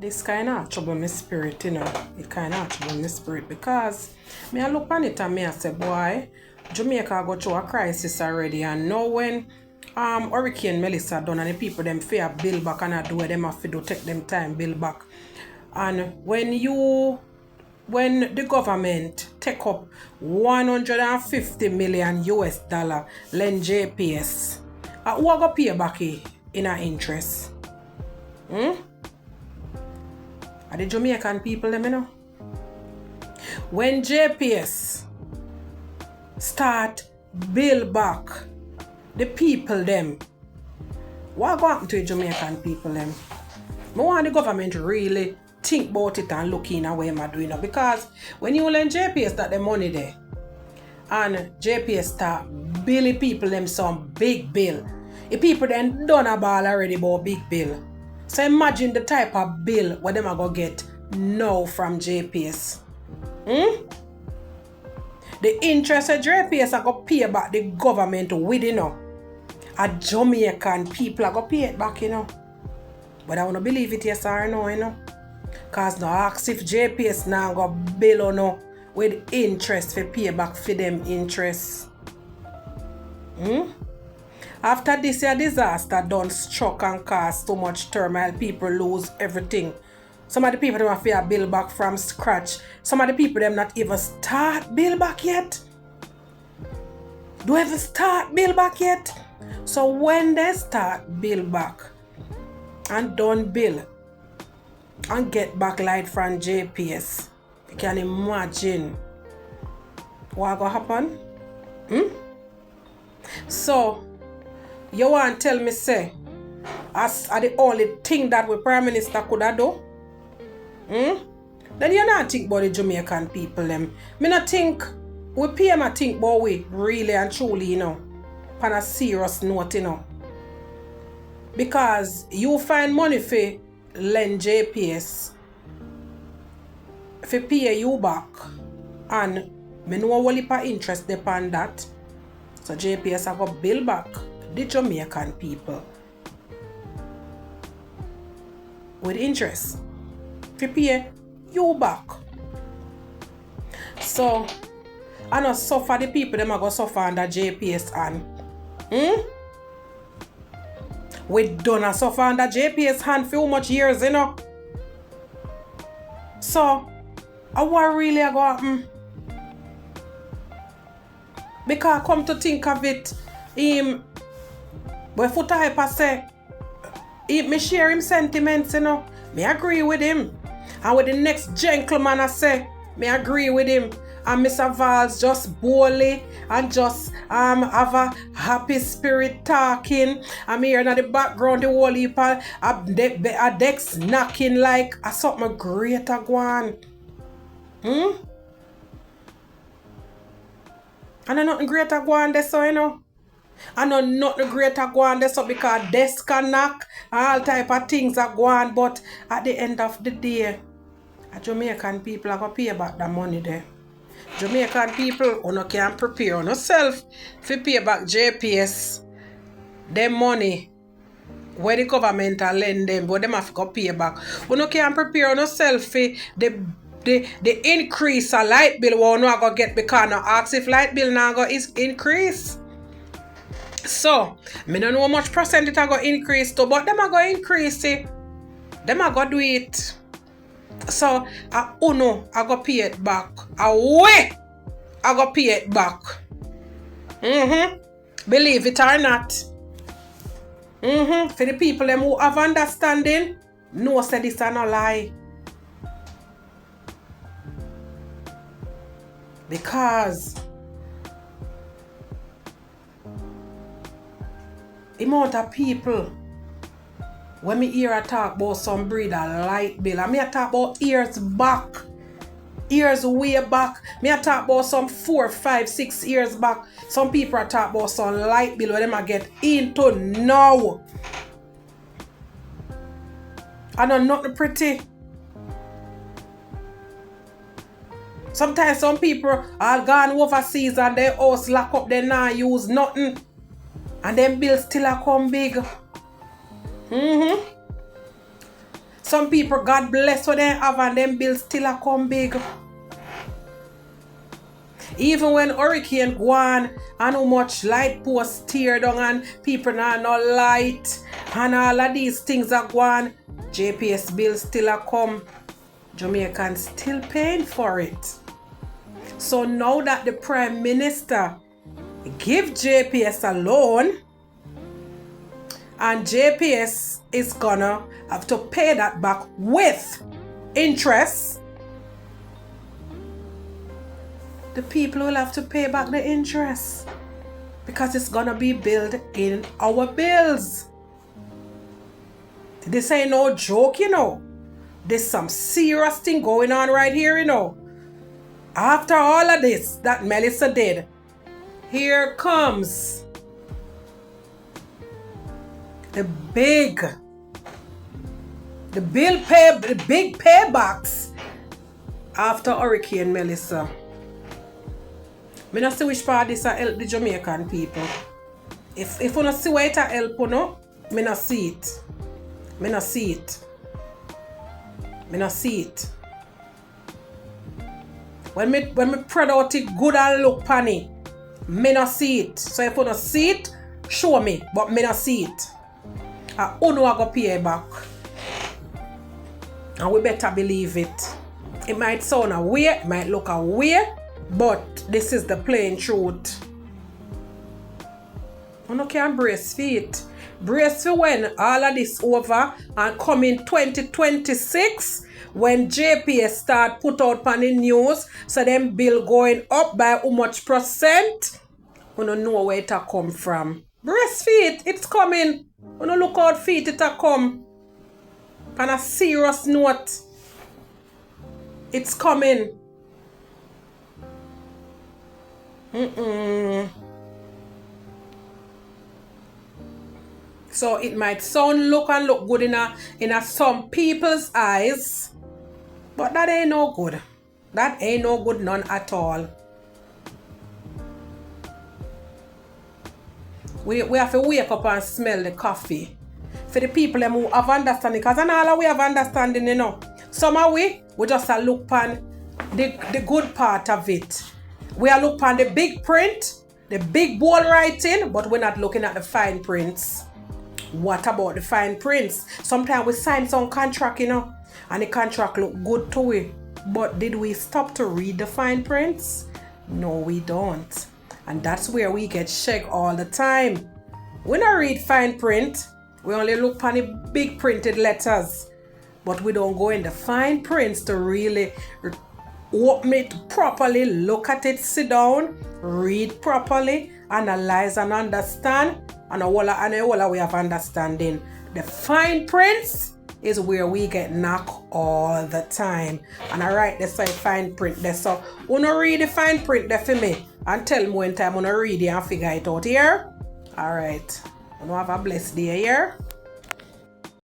this kind of trouble my spirit, you know. It kind of trouble my spirit because me I look on it and me I say, boy, Jamaica go through a crisis already, and now when Hurricane Melissa done and the people them fear build back and I do them have to take them time build back. And when the government take up 150 million US dollar lend JPS, who are gonna pay back in our interest? Are the Jamaican people them, you know? When JPS start build back the people them, what go happen to the Jamaican people them? I want the government to really think about it and look in a way am doing it, because when you lend JPS that the money there and JPS start billing people them some big bill, the people then done a ball already about big bill. So imagine the type of bill what them are gonna get now from JPS. The interest of JPS are gonna pay back the government with, you know. A Jamaican people are gonna pay it back, you know. But I wanna believe it yes or no, you know. Cause no ask if JPS now go bill or no with interest for pay back for them interest. After this year disaster done struck and caused too much turmoil, people lose everything. Some of the people them have to build back from scratch. Some of the people them not even start build back yet. Do even start build back yet? So when they start build back and done build and get back light from JPS, you can imagine what gonna happen? So you want to tell me say as are the only thing that the Prime Minister could have do? Then you not think about the Jamaican people them. Me not think we pay them a think about we really and truly, you know, on a serious note, you know. Because you find money for lend JPS for pay you back, and me know what heap of interest upon that. So JPS have got bill back the Jamaican people with interest for pay you back. So I know suffer the people them are gonna suffer under JPS and we done suffer under JPS hand for how much years, you know. So what really go happen? Because come to think of it, but for type I say, me share him sentiments, you know. Me agree with him. And with the next gentleman I say, me agree with him. And Mr. Valls just boldly and just have a happy spirit talking. I'm here in the background the whole heap a decks knocking like a something great a go on. And I nothing great a go on there, so you know. I know nothing great a go on there, so because desk can knock all type of things are go on, but at the end of the day, Jamaican people are gonna pay back the money there. Jamaican people you can prepare on yourself to pay back JPS them money where the government are lend them, but them have to pay back. You can prepare on yourself for the increase of light bill what you go get, because no ask if light bill now go is increase. So I don't know how much percent it go increase to, but them are going to increase it. Them are going to do it. So I go pay it back. I go pay it back. Believe it or not. For the people them who have understanding, no say this is no lie. Because the amount of people when me hear I talk about some breed of light bill, and me I talk about years back, years way back. Me I talk about some 4, 5, 6 years back. Some people are talk about some light bill where them I get into now. I know nothing pretty. Sometimes some people are gone overseas and their house lock up, they not use nothing. And them bills still a come big. So Some people, God bless what they have and them bills still a come big. Even when hurricane go on and how much light posts tear down and people not no light and all of these things are going, JPS bills still a come. Jamaicans still paying for it. So now that the Prime Minister give JPS a loan and JPS is gonna have to pay that back with interest, the people will have to pay back the interest because it's gonna be billed in our bills. This ain't no joke, you know. There's some serious thing going on right here, you know. After all of this that Melissa did, here comes the big paybacks after Hurricane Melissa. I don't see which part this will help the Jamaican people. If you don't see where it will help, no, I don't see it. I don't see it. I don't see it. When me spread out it good and look funny, I don't see it. So if you don't see it, show me, but I don't see it. And you know I go pay back. And we better believe it. It might sound a way, it might look a way, but this is the plain truth. You can't brace for it. Brace for when all of this over and come in 2026 when JPS start put out on the news, so them bill going up by how much percent, you don't know where it come from. Brace for it, it's coming. You don't look out for it, it'll come. On a serious note, it's coming. So it might look good in some people's eyes, but that ain't no good. That ain't no good, none at all. We have to wake up and smell the coffee. For the people who have understanding, because all we have understanding, you know. Some of we just look on the good part of it. We are looking on the big print, the big bold writing, but we're not looking at the fine prints. What about the fine prints? Sometimes we sign some contract, you know, and the contract look good to we. But did we stop to read the fine prints? No, we don't. And that's where we get checked all the time. We don't read fine print. We only look on the big printed letters. But we don't go in the fine prints to really open it properly, look at it, sit down, read properly, analyze and understand. And a whole way of understanding. The fine prints is where we get knocked all the time. And I write the fine print there. So when you read the fine print there for me and tell me when time when I read it and figure it out here. Alright. You have a blessed day here.